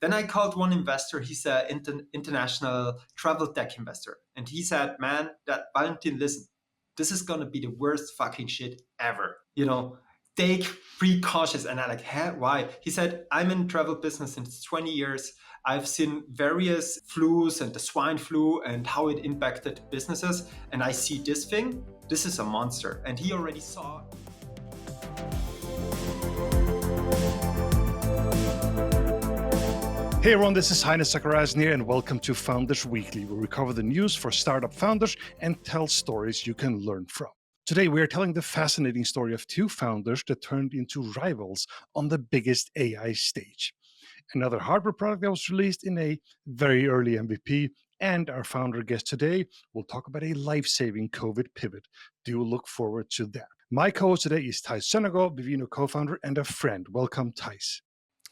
Then I called one investor. He's an international travel tech investor. And he said, man, that Valentin, listen, this is going to be the worst fucking shit ever. Take precautious. And I'm like, why? He said, I'm in travel business since 20 years. I've seen various flus and the swine flu and how it impacted businesses. And I see this thing. This is a monster. And he already saw. Hey everyone, this is Heini and here, and welcome to Founders Weekly, where we cover the news for startup founders and tell stories you can learn from. Today, we are telling the fascinating story of two founders that turned into rivals on the biggest AI stage. Another hardware product that was released in a very early MVP, and our founder guest today will talk about a life-saving COVID pivot. Do look forward to that. My co-host today is Theis Søndergaard, Vivino co-founder and a friend. Welcome, Theis.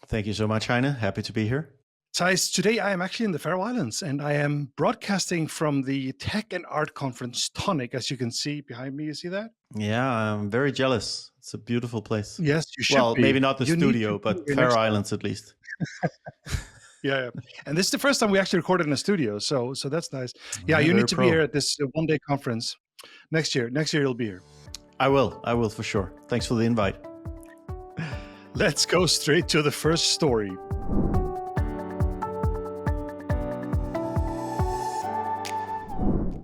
Thank you so much, Heine. Happy to be here. Theis, today I am actually in the Faroe Islands, and I am broadcasting from the Tech and Art Conference Tonic, as you can see behind me. You see that? Yeah, I'm very jealous. It's a beautiful place. Yes, you should Well, be. maybe not the studio, but Faroe Islands at least. Yeah. And this is the first time we actually recorded in a studio, so that's nice. Yeah, you need to be here at this one-day conference next year. Next year you'll be here. I will for sure. Thanks for the invite. Let's go straight to the first story.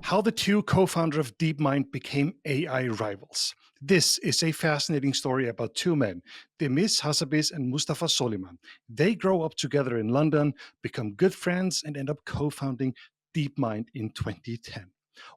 How the two co-founders of DeepMind became AI rivals. This is a fascinating story about two men, Deniz Hassabis and Mustafa Soliman. They grow up together in London, become good friends, and end up co-founding DeepMind in 2010.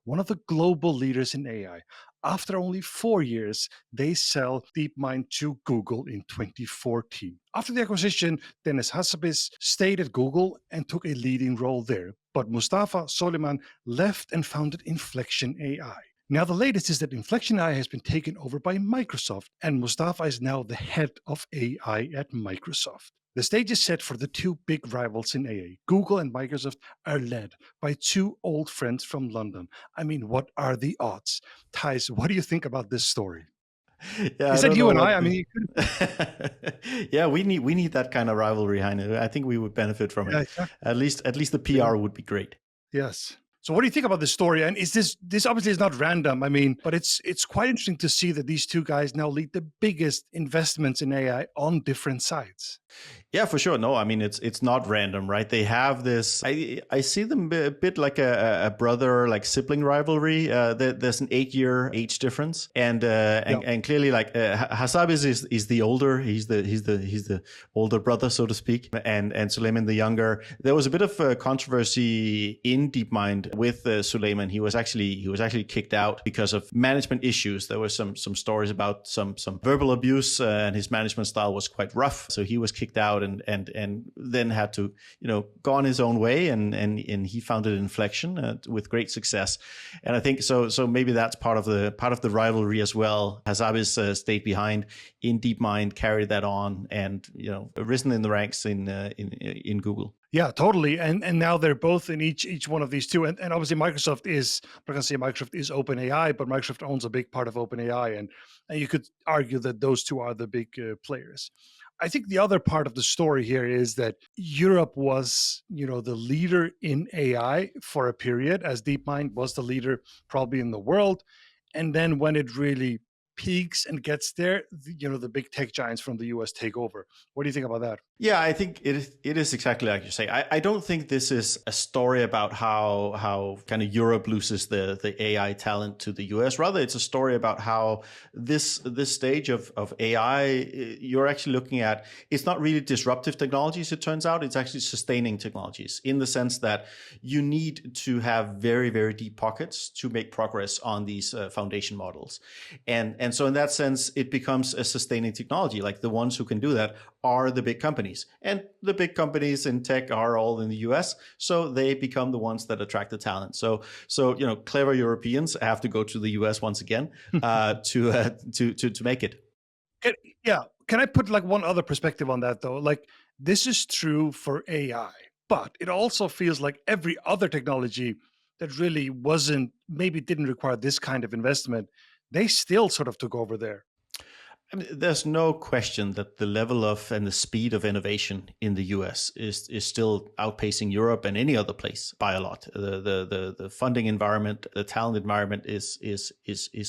One of the global leaders in AI. After only 4 years, they sell DeepMind to Google in 2014. After the acquisition, Deniz Hassabis stayed at Google and took a leading role there. But Mustafa Soliman left and founded Inflection AI. Now, the latest is that Inflection AI has been taken over by Microsoft, and Mustafa is now the head of AI at Microsoft. The stage is set for the two big rivals in AI. Google and Microsoft are led by two old friends from London. I mean, what are the odds? Theis, what do you think about this story? Yeah, is that you and I? I mean, you yeah, we need that kind of rivalry, Heine. I think we would benefit from it. Yeah, exactly. At least the PR would be great. Yes. So what do you think about this story? And is this obviously is not random, I mean, but it's quite interesting to see that these two guys now lead the biggest investments in AI on different sides. Yeah, for sure. No, I mean, it's not random, right? They have this, I see them a bit like a brother, like sibling rivalry. There's an 8-year age difference. And clearly like Hassabis is the older, he's the older brother, so to speak. And Suleiman the younger. There was a bit of controversy in DeepMind with Suleiman. He was actually kicked out because of management issues. There were some stories about some verbal abuse, and his management style was quite rough. So he was kicked out and then had to go on his own way, and he founded Inflection with great success. And I think so maybe that's part of the rivalry as well. Hassabis stayed behind in DeepMind, carried that on, and risen in the ranks in Google. Yeah, totally. And now they're both in each one of these two. And obviously Microsoft is, I'm going to say Microsoft is OpenAI, but Microsoft owns a big part of OpenAI. And you could argue that those two are the big players. I think the other part of the story here is that Europe was, the leader in AI for a period, as DeepMind was the leader probably in the world. And then when it really peaks and gets there, the big tech giants from the US take over. What do you think about that? Yeah, I think it is exactly like you say. I don't think this is a story about how kind of Europe loses the AI talent to the US. Rather, it's a story about how this stage of AI, you're actually looking at, it's not really disruptive technologies, it turns out. It's actually sustaining technologies, in the sense that you need to have very, very deep pockets to make progress on these foundation models. And so in that sense, it becomes a sustaining technology. Like, the ones who can do that are the big companies. And the big companies in tech are all in the US, so they become the ones that attract the talent. So clever Europeans have to go to the US once again to make it. Yeah. Can I put like one other perspective on that though? Like, this is true for AI, but it also feels like every other technology that really maybe didn't require this kind of investment, they still sort of took over there. I mean, there's no question that the level of and the speed of innovation in the US is still outpacing Europe and any other place by a lot. The funding environment, the talent environment is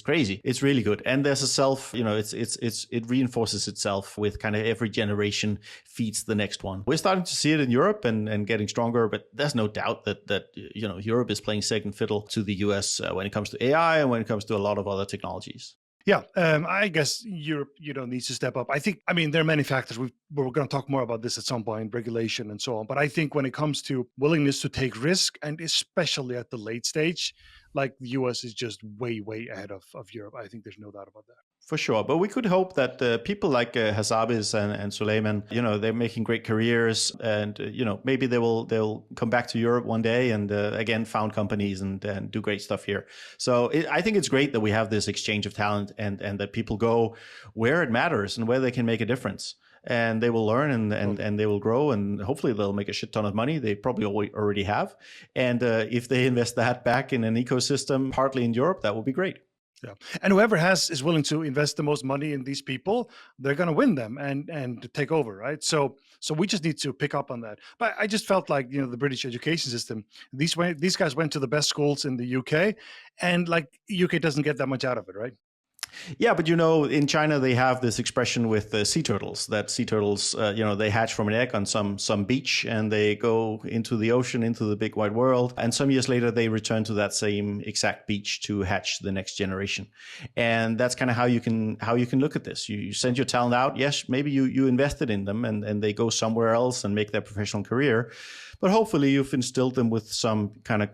crazy. It's really good, and there's it reinforces itself with kind of every generation feeds the next one. We're starting to see it in Europe and getting stronger, but there's no doubt that Europe is playing second fiddle to the US when it comes to AI and when it comes to a lot of other technologies. Yeah, I guess Europe, needs to step up. I mean, there are many factors. We're going to talk more about this at some point, regulation and so on. But I think when it comes to willingness to take risk, and especially at the late stage, like the US is just way, way ahead of Europe. I think there's no doubt about that. For sure. But we could hope that people like Hassabis and Suleiman, they're making great careers, and, maybe they'll come back to Europe one day and again, found companies and do great stuff here. So I think it's great that we have this exchange of talent and that people go where it matters and where they can make a difference. And they will learn and they will grow, and hopefully they'll make a shit ton of money. They probably already have. And if they invest that back in an ecosystem, partly in Europe, that will be great. Yeah, and whoever is willing to invest the most money in these people, they're going to win them and take over, right? So we just need to pick up on that. But I just felt like the British education system. These guys went to the best schools in the UK, and like UK doesn't get that much out of it, right? Yeah, but in China they have this expression with the sea turtles. That sea turtles, they hatch from an egg on some beach, and they go into the ocean, into the big wide world, and some years later they return to that same exact beach to hatch the next generation. And that's kind of how you can look at this. You send your talent out. Yes, maybe you invested in them, and they go somewhere else and make their professional career. But hopefully you've instilled them with some kind of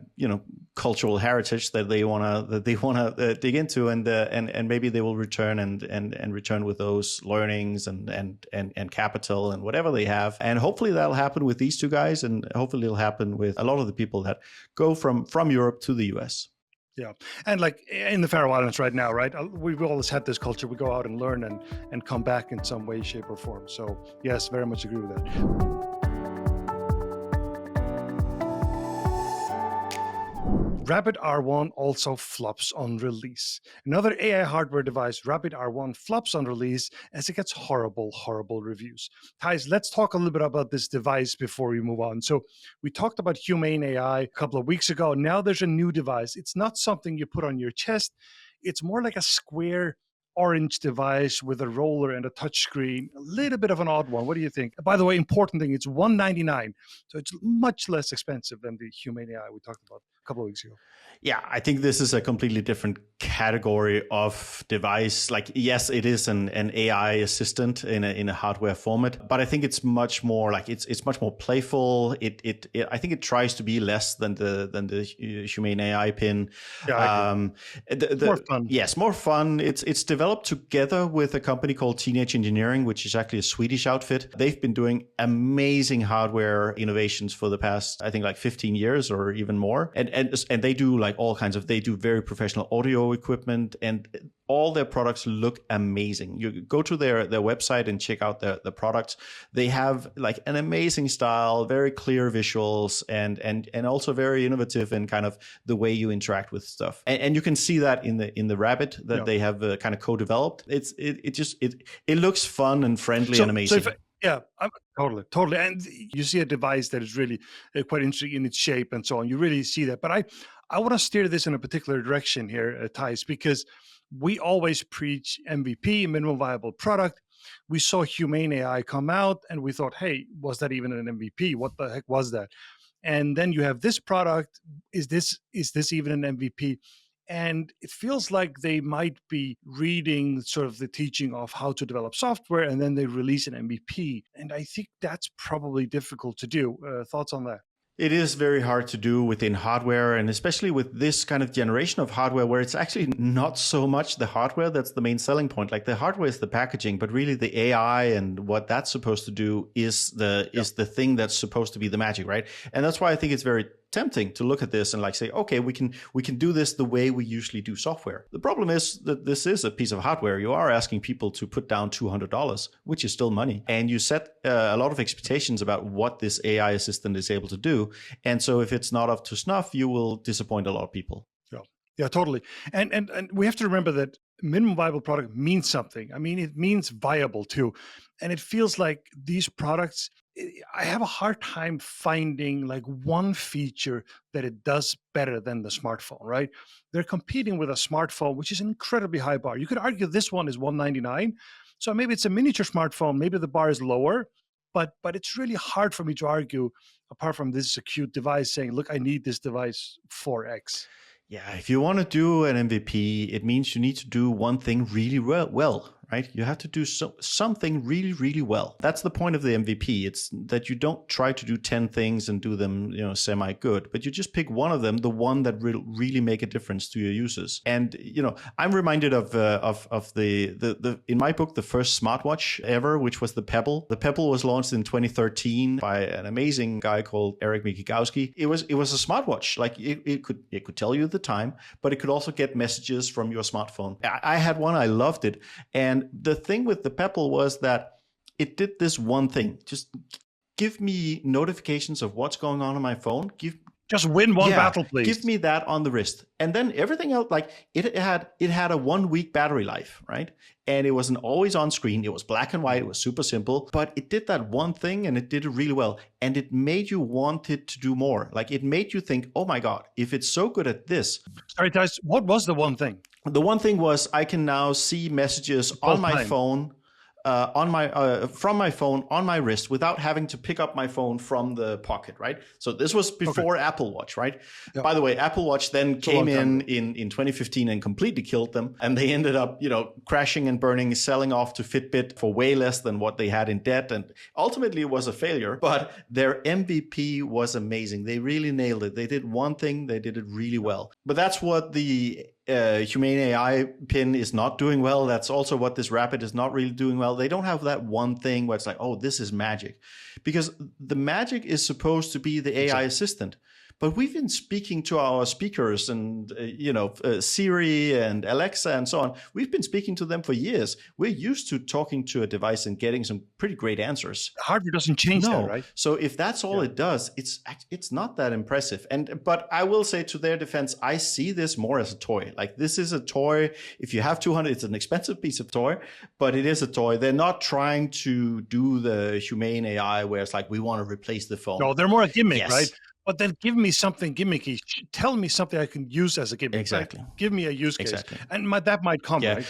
cultural heritage that they wanna dig into, and maybe they will return and return with those learnings and capital and whatever they have. And hopefully that'll happen with these two guys, and hopefully it'll happen with a lot of the people that go from Europe to the US. Yeah, and like in the Faroe Islands right now, right? We've always had this culture. We go out and learn and come back in some way, shape, or form. So yes, very much agree with that. Rabbit R1 also flops on release. Another AI hardware device, Rabbit R1, flops on release as it gets horrible, horrible reviews. Theis, let's talk a little bit about this device before we move on. So we talked about humane AI a couple of weeks ago. Now there's a new device. It's not something you put on your chest. It's more like a square orange device with a roller and a touch screen. A little bit of an odd one. What do you think? By the way, important thing, it's $199. So it's much less expensive than the humane AI we talked about a couple of weeks ago. Yeah, I think this is a completely different category of device. Like, yes, it is an AI assistant in a hardware format, but I think it's much more like it's much more playful. I think it tries to be less than the humane AI pin. Yeah, more fun. Yes, more fun. It's developed together with a company called Teenage Engineering, which is actually a Swedish outfit. They've been doing amazing hardware innovations for the past, I think, like 15 years or even more, and they do like all kinds of, they do very professional audio equipment, and all their products look amazing. You go to their website and check out the products. They have like an amazing style, very clear visuals, and also very innovative in kind of the way you interact with stuff. And you can see that in the Rabbit that they have kind of co-developed. It looks fun and friendly and amazing. Totally. And you see a device that is really quite interesting in its shape and so on. You really see that. But I want to steer this in a particular direction here, Theis, because we always preach MVP, minimum viable product. We saw humane AI come out and we thought, hey, was that even an MVP? What the heck was that? And then you have this product. Is this even an MVP? And it feels like they might be reading sort of the teaching of how to develop software, and then they release an MVP. And I think that's probably difficult to do. Thoughts on that? It is very hard to do within hardware, and especially with this kind of generation of hardware where it's actually not so much the hardware that's the main selling point. Like the hardware is the packaging, but really the AI and what that's supposed to do is the thing that's supposed to be the magic, right? And that's why I think it's very tempting to look at this and like say, okay, we can do this the way we usually do software. The problem is that this is a piece of hardware. You are asking people to put down $200, which is still money. And you set a lot of expectations about what this AI assistant is able to do. And so if it's not up to snuff, you will disappoint a lot of people. Yeah, totally. And we have to remember that minimum viable product means something. I mean, it means viable too. And it feels like these products, I have a hard time finding like one feature that it does better than the smartphone, right? They're competing with a smartphone, which is an incredibly high bar. You could argue this one is $199. So maybe it's a miniature smartphone, maybe the bar is lower, but it's really hard for me to argue, apart from this is a cute device saying, look, I need this device for X. Yeah, if you want to do an MVP, it means you need to do one thing really well, right? You have to do something really, really well. That's the point of the MVP. It's that you don't try to do 10 things and do them, semi-good, but you just pick one of them, the one that will really make a difference to your users. And, I'm reminded of the in my book, the first smartwatch ever, which was the Pebble. The Pebble was launched in 2013 by an amazing guy called Eric Mikigowski. It was a smartwatch. Like it could tell you the time, but it could also get messages from your smartphone. I had one, I loved it. And the thing with the Pebble was that it did this one thing. Just give me notifications of what's going on my phone. Just win one battle, please. Give me that on the wrist. And then everything else, like it had a 1 week battery life, right? And it wasn't always on screen. It was black and white. It was super simple, but it did that one thing and it did it really well. And it made you want it to do more. Like it made you think, oh my God, if it's so good at this. Sorry, Theis, what was the one thing? The one thing was I can now see messages on my phone. From my phone on my wrist without having to pick up my phone from the pocket, right? So this was before Apple Watch, right? Yep. By the way, Apple Watch then came in 2015 and completely killed them. And they ended up, crashing and burning, selling off to Fitbit for way less than what they had in debt. And ultimately it was a failure, but their MVP was amazing. They really nailed it. They did one thing, they did it really well. But that's what the Humane AI pin is not doing well. That's also what this Rapid is not really doing well. They don't have that one thing where it's like, oh, this is magic. Because the magic is supposed to be the AI assistant. But we've been speaking to our speakers and, Siri and Alexa and so on. We've been speaking to them for years. We're used to talking to a device and getting some pretty great answers. Hardware doesn't change that, right? So if that's all it does, it's not that impressive. But I will say to their defense, I see this more as a toy. Like this is a toy. If you have 200, it's an expensive piece of toy, but it is a toy. They're not trying to do the Humane AI where it's like, we want to replace the phone. No, they're more a gimmick, right? But then give me something gimmicky. Tell me something I can use as a gimmick. Exactly. Like, give me a use case. Exactly. And that might come, right?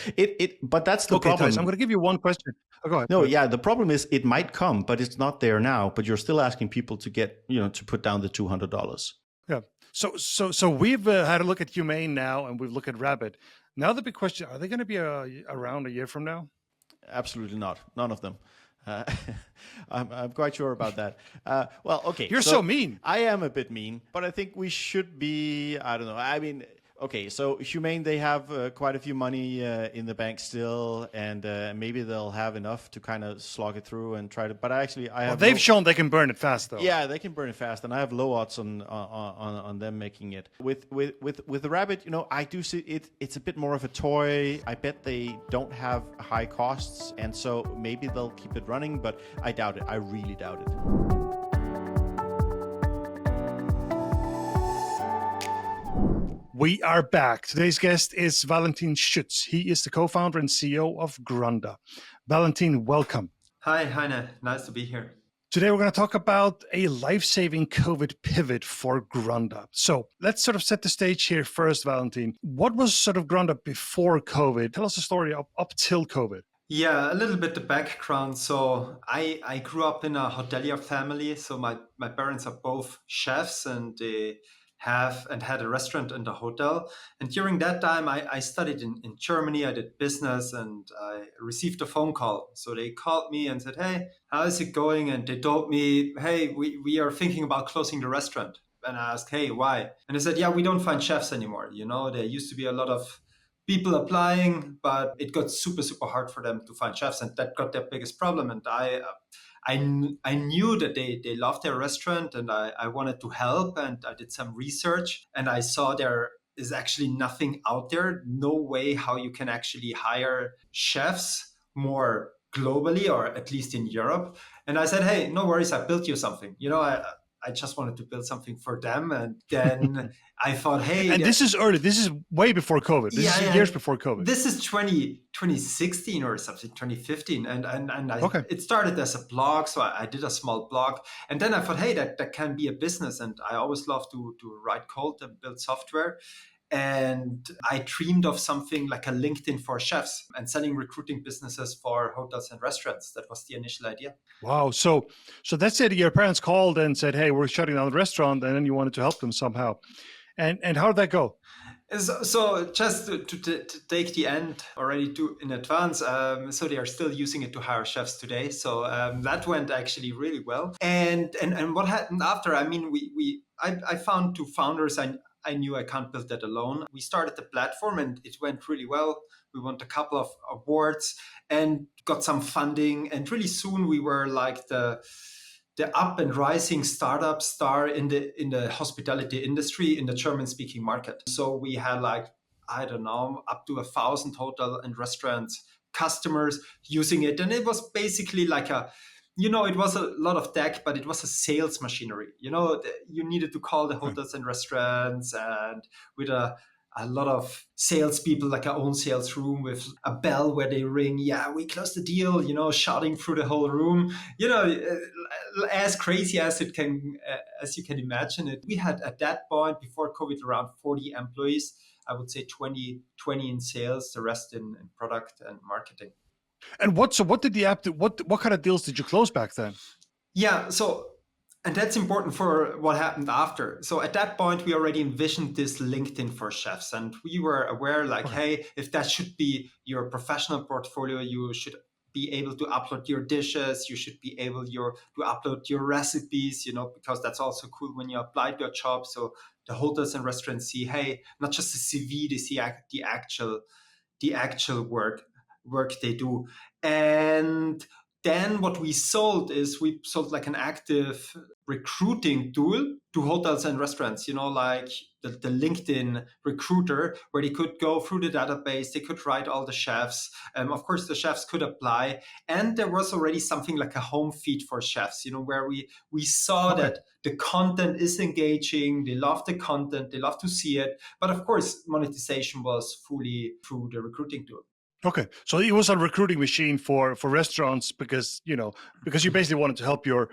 But that's the problem. Theis, I'm going to give you one question. Oh, go ahead. No, the problem is it might come, but it's not there now. But you're still asking people to get, to put down the $200. Yeah. So we've had a look at Humane now, and we've looked at Rabbit. Now the big question: are they going to be around a year from now? Absolutely not. None of them. I'm quite sure about that. Well, okay. You're so mean. I am a bit mean, but I think we should be, I don't know. I mean, okay, so Humane, they have quite a few money in the bank still, and maybe they'll have enough to kind of slog it through and try to. But I have. They've shown they can burn it fast, though. Yeah, they can burn it fast, and I have low odds on them making it. With the Rabbit, I do see it. It's a bit more of a toy. I bet they don't have high costs, and so maybe they'll keep it running. But I doubt it. I really doubt it. We are back. Today's guest is Valentin Schütz. He is the co-founder and CEO of Gronda. Valentin, welcome. Hi, Heine. Nice to be here. Today, we're going to talk about a life-saving COVID pivot for Gronda. So let's sort of set the stage here first, Valentin. What was sort of Gronda before COVID? Tell us the story up till COVID. Yeah, a little bit the background. So I grew up in a hotelier family. So my parents are both chefs, and they had a restaurant and a hotel. And during that time, I studied in Germany. I did business, and I received a phone call. So they called me and said, hey, how is it going? And they told me, hey, we are thinking about closing the restaurant. And I asked, hey, why? And they said, yeah, we don't find chefs anymore. There used to be a lot of people applying, but it got super, super hard for them to find chefs. And that got their biggest problem. And I knew that they loved their restaurant, and I wanted to help, and I did some research, and I saw there is actually nothing out there, no way how you can actually hire chefs more globally, or at least in Europe. And I said, hey, no worries, I built you something. I just wanted to build something for them. And then I thought, hey. And this is early. This is way before COVID. This is years before COVID. This is 2016 or something, 2015. It started as a blog. So I did a small blog. And then I thought, hey, that can be a business. And I always love to write code and build software. And I dreamed of something like a LinkedIn for chefs and selling recruiting businesses for hotels and restaurants. That was the initial idea. Wow. So that's it. Your parents called and said, hey, we're shutting down the restaurant. And then you wanted to help them somehow. And how did that go? So just to take the end already in advance, so they are still using it to hire chefs today. So that went actually really well. And what happened after? I mean, I found two founders. I knew I can't build that alone. We started the platform and it went really well. We won a couple of awards and got some funding. And really soon we were like the up and rising startup star in the hospitality industry in the German-speaking market. So we had up to 1,000 hotel and restaurants customers using it. And it was basically like it was a lot of tech, but it was a sales machinery. You needed to call the hotels and restaurants, and with a lot of salespeople, like our own sales room with a bell where they ring. Yeah, we closed the deal. Shouting through the whole room. As crazy as you can imagine it. We had at that point before COVID around 40 employees. I would say 20 in sales, the rest in product and marketing. And what did the app do? What kind of deals did you close back then? Yeah, and that's important for what happened after. So at that point, we already envisioned this LinkedIn for chefs. And we were aware hey, if that should be your professional portfolio, you should be able to upload your dishes. You should be able to upload your recipes, because that's also cool when you apply to a job. So the hotels and restaurants see, hey, not just the CV, they see the actual work they do. And then what we sold like an active recruiting tool to hotels and restaurants, like the LinkedIn recruiter, where they could go through the database, they could write all the chefs. Of course, the chefs could apply. And there was already something like a home feed for chefs, where we saw that the content is engaging, they love the content, they love to see it. But of course, monetization was fully through the recruiting tool. Okay, so it was a recruiting machine for restaurants because you basically wanted to help your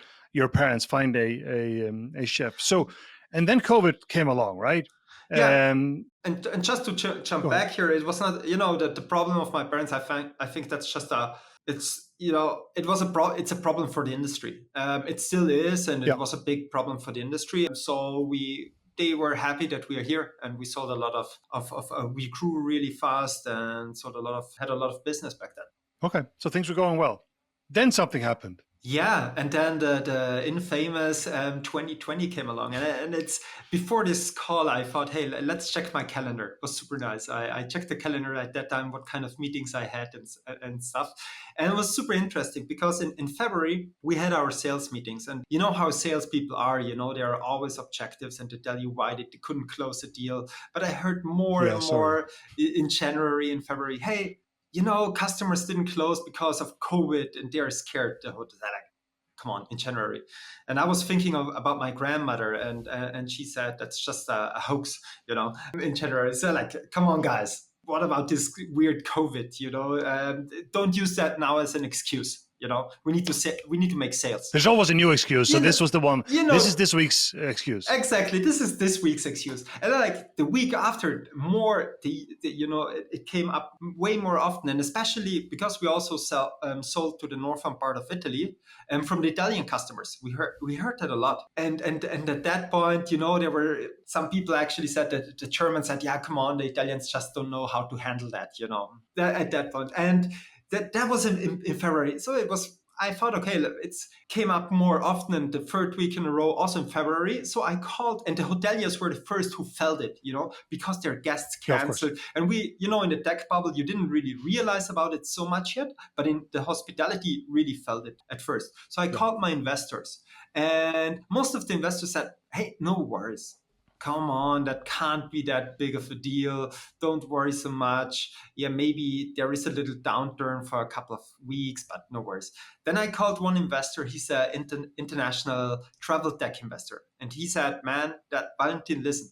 parents find a chef. So, and then COVID came along, right? Yeah. And just to jump back here, it was not the problem of my parents. I think that's just it's a problem for the industry. It still is, and it was a big problem for the industry. So they were happy that we are here, and we sold a lot we grew really fast and had a lot of business back then. Okay, so things were going well. Then something happened. Yeah, and then the infamous 2020 came along, and it's before this call. I thought, hey, let's check my calendar. It was super nice. I checked the calendar at that time, what kind of meetings I had and stuff, and it was super interesting because in February we had our sales meetings, and you know how salespeople are. They are always objectives, and to tell you why they couldn't close a deal. But I heard more in January and February. Hey, customers didn't close because of COVID and they're scared. Come on, in January. And I was thinking about my grandmother and she said, that's just a hoax, in January. So come on, guys, what about this weird COVID, don't use that now as an excuse. We need to make sales. There's always a new excuse. So this was the one. This is this week's excuse. Exactly. This is this week's excuse. And then, the week after, it came up way more often, and especially because we also sold to the northern part of Italy, and from the Italian customers, we heard that a lot. And at that point, there were some people actually said that the Germans said, yeah, come on, the Italians just don't know how to handle that. At that point. And that was in February. So I thought, okay, it came up more often in the third week in a row, also in February. So I called, and the hoteliers were the first who felt it, because their guests canceled. And we, in the tech bubble, you didn't really realize about it so much yet, but in the hospitality really felt it at first. So I called my investors, and most of the investors said, hey, no worries. come on, that can't be that big of a deal. Don't worry so much. Yeah, maybe there is a little downturn for a couple of weeks, but no worries. Then I called one investor. He's an international travel tech investor. And he said, man, that Valentin, listen,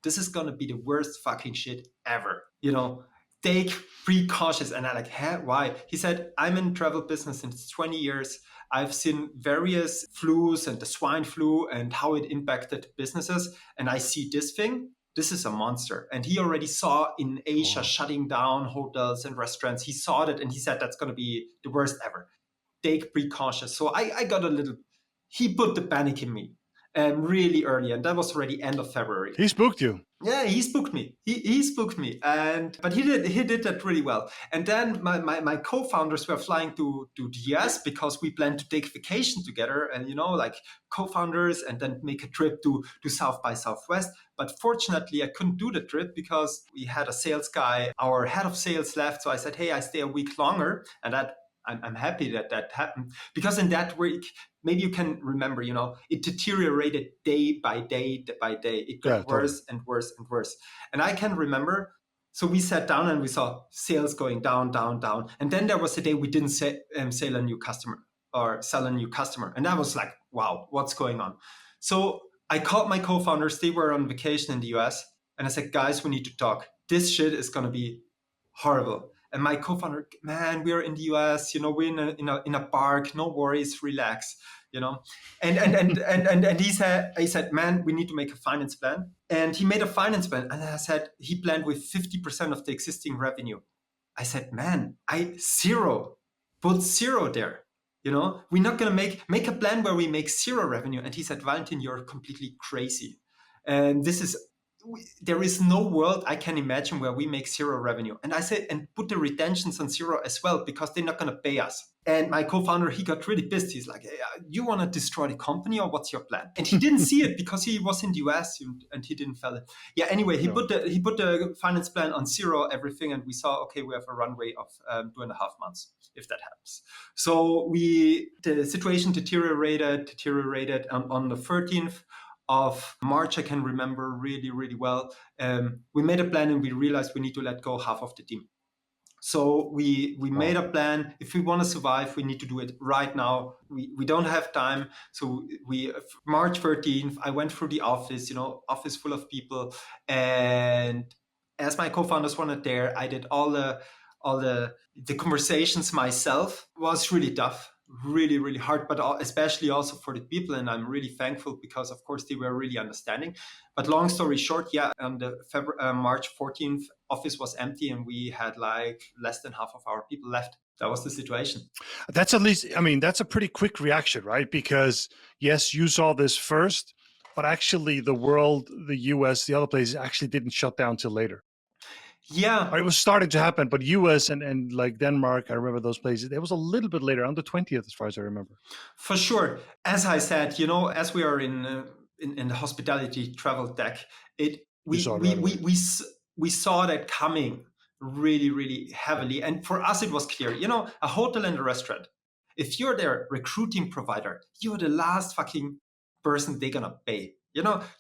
this is going to be the worst fucking shit ever. Take precautions. And I'm like, why? He said, I'm in travel business since 20 years. I've seen various flus and the swine flu and how it impacted businesses. And I see this thing. This is a monster. And he already saw in Asia shutting down hotels and restaurants. He saw that and he said, that's going to be the worst ever. Take precautions. So I got he put the panic in me really early. And that was already end of February. He spooked you. Yeah, he spooked me. He spooked me, but he did that really well. And then my co-founders were flying to the US because we planned to take vacation together, and like co-founders, and then make a trip to South by Southwest. But fortunately, I couldn't do the trip because we had a sales guy. Our head of sales left, so I said, "Hey, I stay a week longer," and I'm happy that happened, because in that week, maybe you can remember, it deteriorated day by day by day. It got worse and worse and worse. And I can remember, so we sat down and we saw sales going down, down, down. And then there was a day we didn't sell a new customer or sell a new customer. And I was like, wow, what's going on? So I called my co-founders. They were on vacation in the US. And I said, guys, we need to talk. This shit is going to be horrible. And my co-founder, man, we're in the US, we're in a park, no worries, relax, And he said, man, we need to make a finance plan. And he made a finance plan. And I said, he planned with 50% of the existing revenue. I said, man, put zero there. We're not going to make a plan where we make zero revenue. And he said, Valentin, you're completely crazy. And there is no world I can imagine where we make zero revenue. And I said, and put the retentions on zero as well, because they're not going to pay us. And my co-founder, he got really pissed. He's like, hey, you want to destroy the company, or what's your plan? And he didn't see it because he was in the US and he didn't feel it. Yeah, anyway, he put the finance plan on zero, everything. And we saw, okay, we have a runway of 2.5 months, if that happens. So the situation deteriorated on the 13th of March, I can remember really, really well. We made a plan and we realized we need to let go half of the team. So we made a plan. If we want to survive, we need to do it right now. We don't have time. So March 13th, I went through the office, office full of people. And as my co-founders weren't there, I did all the conversations myself. It was really tough. Really, really hard, but especially also for the people. And I'm really thankful because, of course, they were really understanding. But long story short, on the March 14th, office was empty and we had like less than half of our people left. That was the situation. That's that's a pretty quick reaction, right? Because yes, you saw this first, but actually the world, the US, the other places actually didn't shut down till later. Yeah. It was starting to happen, but US and like Denmark, I remember those places, it was a little bit later, on the 20th, as far as I remember. For sure. As I said, as we are in the hospitality travel tech, we saw that coming really, really heavily. And for us, it was clear, a hotel and a restaurant, if you're their recruiting provider, you're the last fucking person they're going to pay.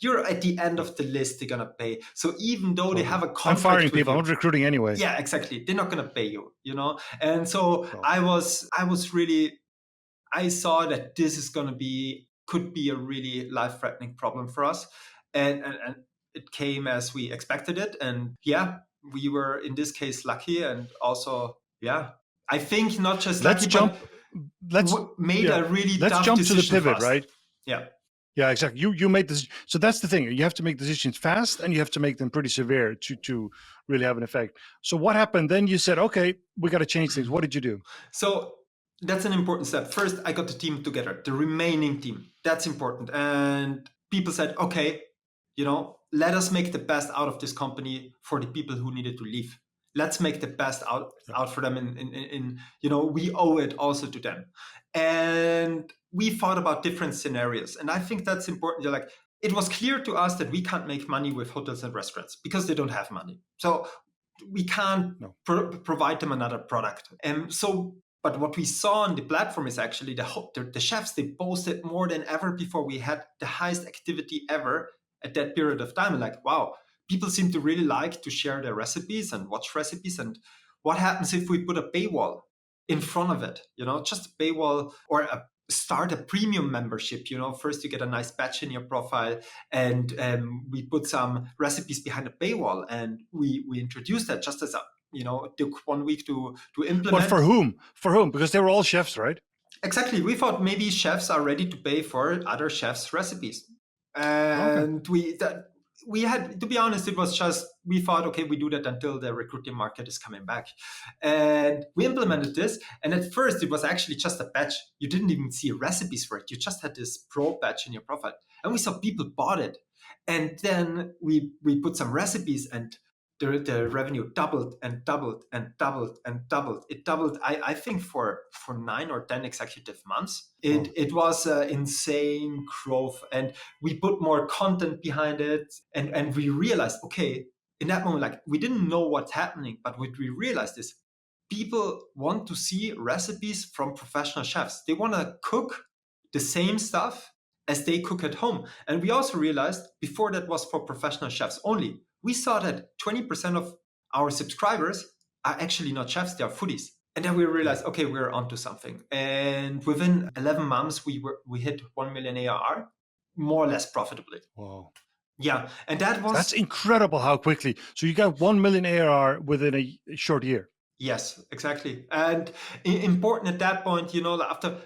You're at the end of the list they're going to pay. So even though they have a contract, I'm firing people, I'm not recruiting anyway. Yeah, exactly. They're not going to pay you, And so I saw that this could be a really life-threatening problem for us. And it came as we expected it. And we were in this case lucky. And also, I think not just let's jump a really let's tough jump to the pivot, right? Yeah. Yeah, exactly. You made this. So that's the thing. You have to make decisions fast and you have to make them pretty severe to really have an effect. So what happened? Then you said, okay, we got to change things. What did you do? So that's an important step. First, I got the team together, the remaining team. That's important. And people said, okay, let us make the best out of this company for the people who needed to leave. Let's make the best out for them. We owe it also to them. And we thought about different scenarios. And I think that's important. It was clear to us that we can't make money with hotels and restaurants because they don't have money. So we can't provide them another product. But what we saw on the platform is actually the chefs, they posted more than ever before. We had the highest activity ever. at that period of time. And like, wow, people seem to really like to share their recipes and watch recipes. And what happens if we put a paywall in front of it? Just a paywall, or start a premium membership. First you get a nice badge in your profile, and we put some recipes behind a paywall, and we introduced that just as a, it took 1 week to implement. But for whom? Because they were all chefs, right? Exactly. We thought maybe chefs are ready to pay for other chefs' recipes. And we had, to be honest, it was just, we thought, okay, we do that until the recruiting market is coming back. And we implemented this. And at first it was actually just a badge. You didn't even see recipes for it. You just had this pro badge in your profile. And we saw people bought it. And then we put some recipes, and the revenue doubled and doubled and doubled and doubled. It doubled, I think, for 9 or 10 executive months. It was insane growth, and we put more content behind it, and we realized, okay, in that moment, like, we didn't know what's happening, but what we realized is people want to see recipes from professional chefs. They want to cook the same stuff as they cook at home. And we also realized, before that was for professional chefs only, we saw that 20% of our subscribers are actually not chefs, they are foodies. And then we realized, okay, we're onto something. And within 11 months, we hit 1 million ARR, more or less profitably. Wow. Yeah, and that's incredible how quickly. So you got 1 million ARR within a short year. Yes, exactly. And important at that point, after,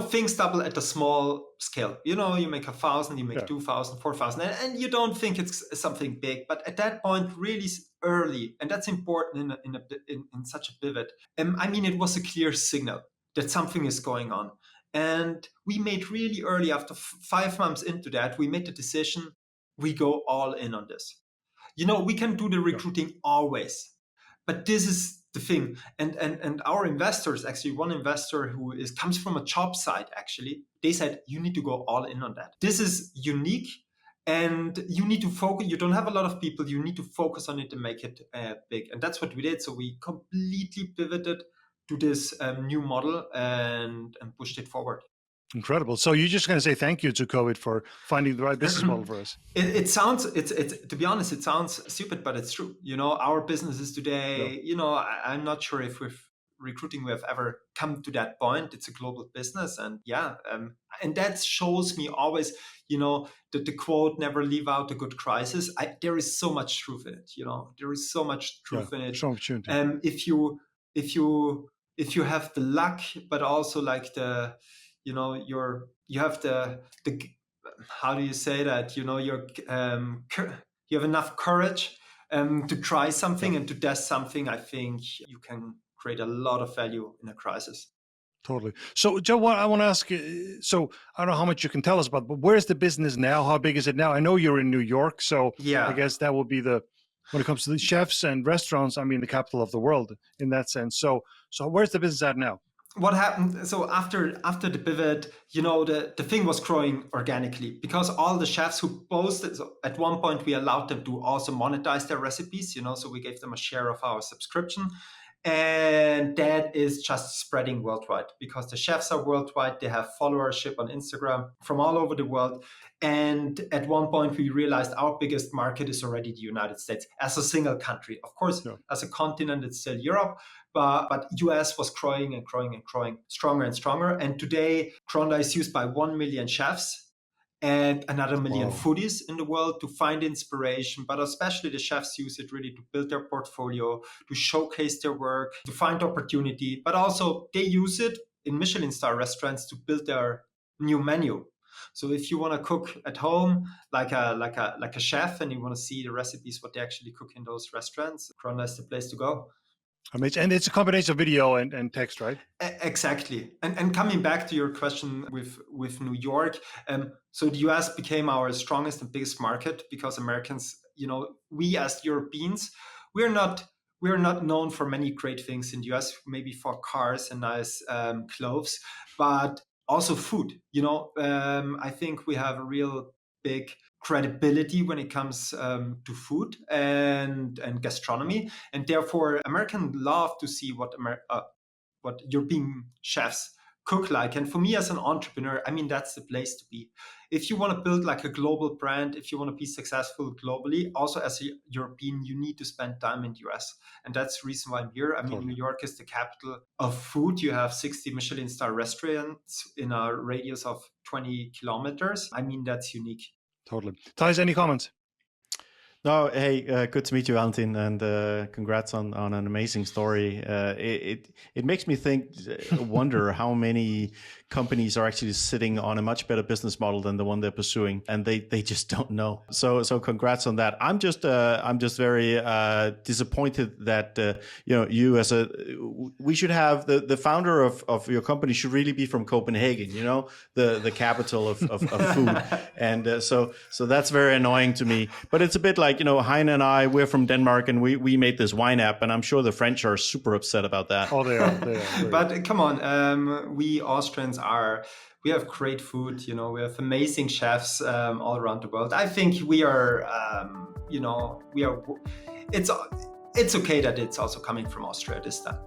things double at a small scale. You make 1,000, you make 2,000, 4,000, and you don't think it's something big. But at that point, really early, and that's important in such a pivot. It was a clear signal that something is going on. And we made really early, after 5 months into that, we made the decision, we go all in on this. We can do the recruiting always, but this is the thing. And our investors, actually one investor who comes from a job site, actually, they said, you need to go all in on that. This is unique, and you need to focus. You don't have a lot of people. You need to focus on it and make it big. And that's what we did. So we completely pivoted to this new model and pushed it forward. Incredible. So you're just going to say thank you to COVID for finding the right business model for us. It sounds, to be honest, it sounds stupid, but it's true. Our businesses today, I'm not sure if with recruiting we have ever come to that point. It's a global business, and and that shows me always, that the quote, never leave out a good crisis. There is so much truth in it. There is so much truth in it. Strong opportunity. If you have the luck, but also like the, you have the how do you say that? You have enough courage to try something and to test something. I think you can create a lot of value in a crisis. Totally. So, Joe, I want to ask, so I don't know how much you can tell us about, but where's the business now? How big is it now? I know you're in New York, so I guess that will be when it comes to the chefs and restaurants, the capital of the world in that sense. So where's the business at now? What happened? So after the pivot, the thing was growing organically, because all the chefs who posted, so at one point we allowed them to also monetize their recipes, so we gave them a share of our subscription. And that is just spreading worldwide, because the chefs are worldwide. They have followership on Instagram from all over the world. And at one point, we realized our biggest market is already the United States as a single country. Of course, as a continent, it's still Europe, but US was growing and growing and growing, stronger and stronger. And today, Gronda is used by 1 million chefs and another million foodies in the world to find inspiration. But especially the chefs use it really to build their portfolio, to showcase their work, to find opportunity. But also they use it in Michelin star restaurants to build their new menu. So if you want to cook at home like a chef, and you want to see the recipes, what they actually cook in those restaurants, Gronda is the place to go. Amazing. And it's a combination of video and text, right? Exactly. And coming back to your question with New York, so the US became our strongest and biggest market, because Americans, we as Europeans, we're not known for many great things in the US, maybe for cars and nice clothes, but also food. I think we have a real big credibility when it comes to food and gastronomy, and therefore Americans love to see what European chefs cook like. And for me as an entrepreneur, that's the place to be. if you want to build like a global brand, if you want to be successful globally, also as a European, you need to spend time in the US. And that's the reason why I'm here. I mean, Totally. New York is the capital of food. You have 60 Michelin star restaurants in a radius of 20 kilometers. I mean, that's unique. Totally. Theis, any comments? No, hey, good to meet you, Valentin, and congrats on an amazing story. It makes me wonder how many companies are actually sitting on a much better business model than the one they're pursuing, and they just don't know. So congrats on that. I'm just very disappointed that you as we should have the founder of your company should really be from Copenhagen, the capital of food, and so that's very annoying to me. But it's a bit like, Heine and I, we're from Denmark, and we made this wine app, and I'm sure the French are super upset about that. Oh, they are. But come on, we Austrians we have great food, we have amazing chefs all around the world. I think we are, it's okay that it's also coming from Austria this time.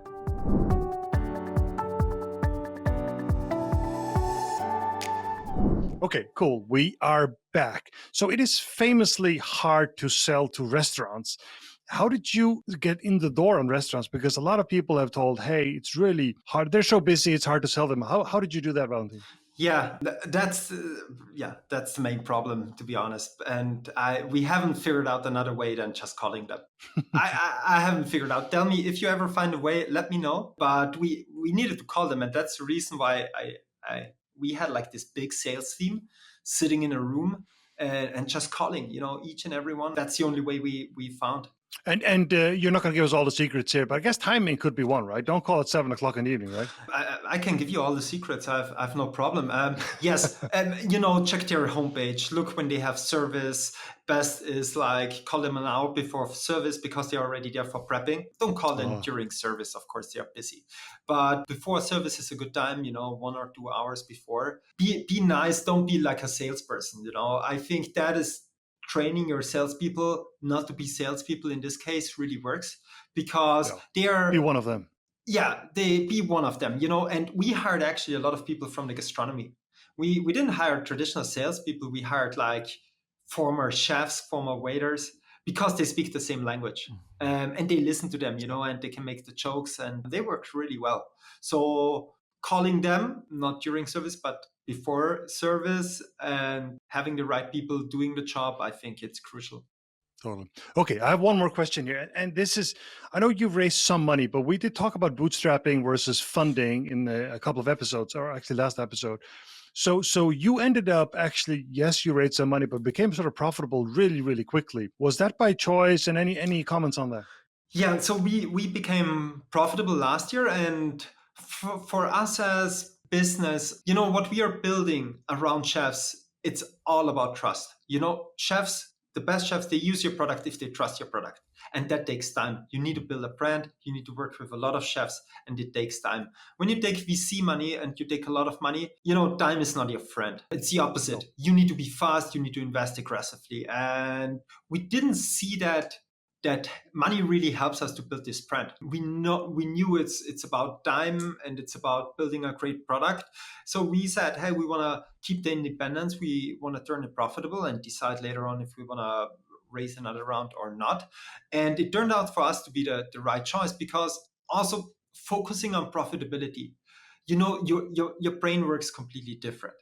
Okay, cool. We are back. So it is famously hard to sell to restaurants. How did you get in the door on restaurants? Because a lot of people have told, hey, it's really hard. They're so busy, it's hard to sell them. How did you do that, Valentin? Yeah, that's the main problem, to be honest. And we haven't figured out another way than just calling them. I haven't figured out. Tell me if you ever find a way. Let me know. But we needed to call them, and that's the reason why we had like this big sales team sitting in a room and just calling, each and every one. That's the only way we found. And you're not going to give us all the secrets here, but I guess timing could be one, right? Don't call it 7 o'clock in the evening, right? I can give you all the secrets. I've no problem. Yes, check their homepage. Look when they have service. Best is like call them an hour before service because they're already there for prepping. Don't call them during service. Of course, they are busy. But before service is a good time, 1 or 2 hours before. Be nice. Don't be like a salesperson. I think that is training your salespeople not to be salespeople in this case really works because they are... Be one of them. Yeah, they be one of them, and we hired actually a lot of people from the gastronomy. We didn't hire traditional salespeople. We hired like former chefs, former waiters, because they speak the same language and they listen to them, and they can make the jokes and they worked really well. So calling them, not during service, but before service and having the right people doing the job, I think it's crucial. Totally. Okay, I have one more question here. And this is, I know you've raised some money, but we did talk about bootstrapping versus funding in a couple of episodes, or actually last episode. So you ended up actually, yes, you raised some money, but became sort of profitable really, really quickly. Was that by choice? And any comments on that? Yeah, so we became profitable last year. And for us as business, what we are building around chefs, it's all about trust. Chefs, the best chefs, they use your product if they trust your product. And that takes time. You need to build a brand. You need to work with a lot of chefs, and it takes time. When you take VC money and you take a lot of money, time is not your friend. It's the opposite. You need to be fast. You need to invest aggressively. And we didn't see that money really helps us to build this brand. We knew it's about time and it's about building a great product. So we said, hey, we want to keep the independence. We want to turn it profitable and decide later on if we want to raise another round or not. And it turned out for us to be the right choice, because also focusing on profitability, your brain works completely different.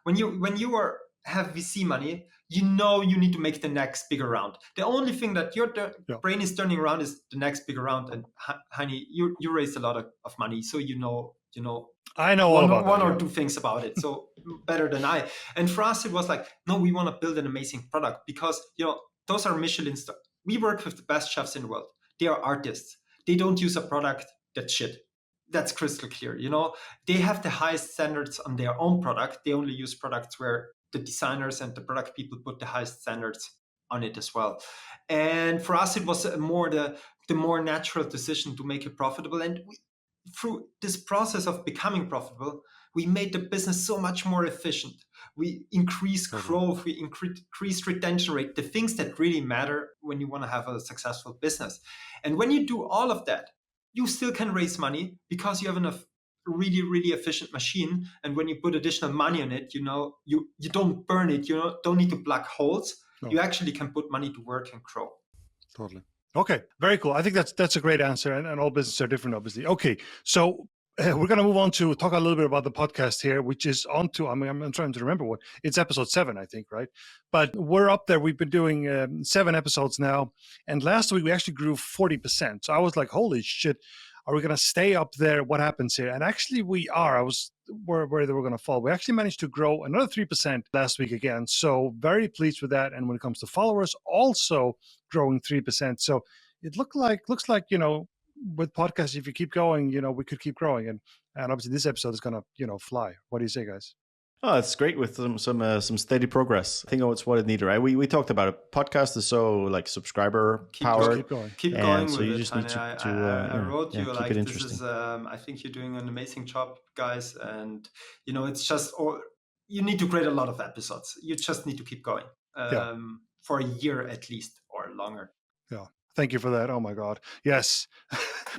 When you have VC money, you need to make the next bigger round. The only thing that your brain is turning around is the next bigger round. And Heini, you raised a lot of money, so I know all about one or two things about it. So better than I. And for us, it was like, no, we want to build an amazing product because those are Michelin stars. We work with the best chefs in the world. They are artists. They don't use a product that's shit. That's crystal clear. They have the highest standards on their own product. They only use products where the designers and the product people put the highest standards on it as well. And for us, it was the more natural decision to make it profitable. And through this process of becoming profitable, we made the business so much more efficient. We increased growth, we increased retention rate, the things that really matter when you want to have a successful business. And when you do all of that, you still can raise money because you have enough really, really efficient machine. And when you put additional money on it, you don't burn it. You don't need to plug holes. No. You actually can put money to work and grow. Totally. Okay, very cool. I think that's a great answer, and all businesses are different, obviously. Okay, so we're going to move on to talk a little bit about the podcast here, which is on to, I'm trying to remember it's episode 7, I think, right? But we're up there. We've been doing 7 episodes now, and last week we actually grew 40%. So I was like, holy shit, are we going to stay up there? What happens here? And actually we are. I was where they were going to fall. We actually managed to grow another 3% last week again. So very pleased with that. And when it comes to followers, also growing 3%. So it looks like, with podcasts, if you keep going, we could keep growing. And obviously this episode is going to, fly. What do you say, guys? Oh, it's great with some steady progress. I think it's what it needed, right? We talked about it. Podcast is so like subscriber powered. Keep going so with you it. just need I wrote you like this is. I think you're doing an amazing job, guys. And it's just, you need to create a lot of episodes. You just need to keep going for a year at least or longer. Yeah. Thank you for that. Oh my God. Yes.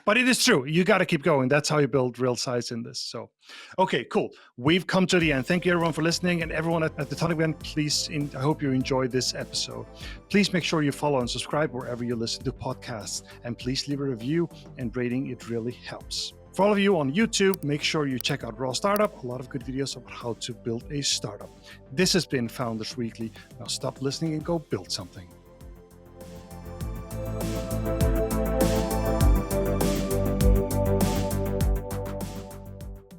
But it is true. You got to keep going. That's how you build real size in this. So, okay, cool. We've come to the end. Thank you everyone for listening, and everyone at the Tonic Event, please, I hope you enjoyed this episode. Please make sure you follow and subscribe wherever you listen to podcasts, and please leave a review and rating. It really helps. For all of you on YouTube, make sure you check out Raw Startup. A lot of good videos about how to build a startup. This has been Founders Weekly. Now stop listening and go build something.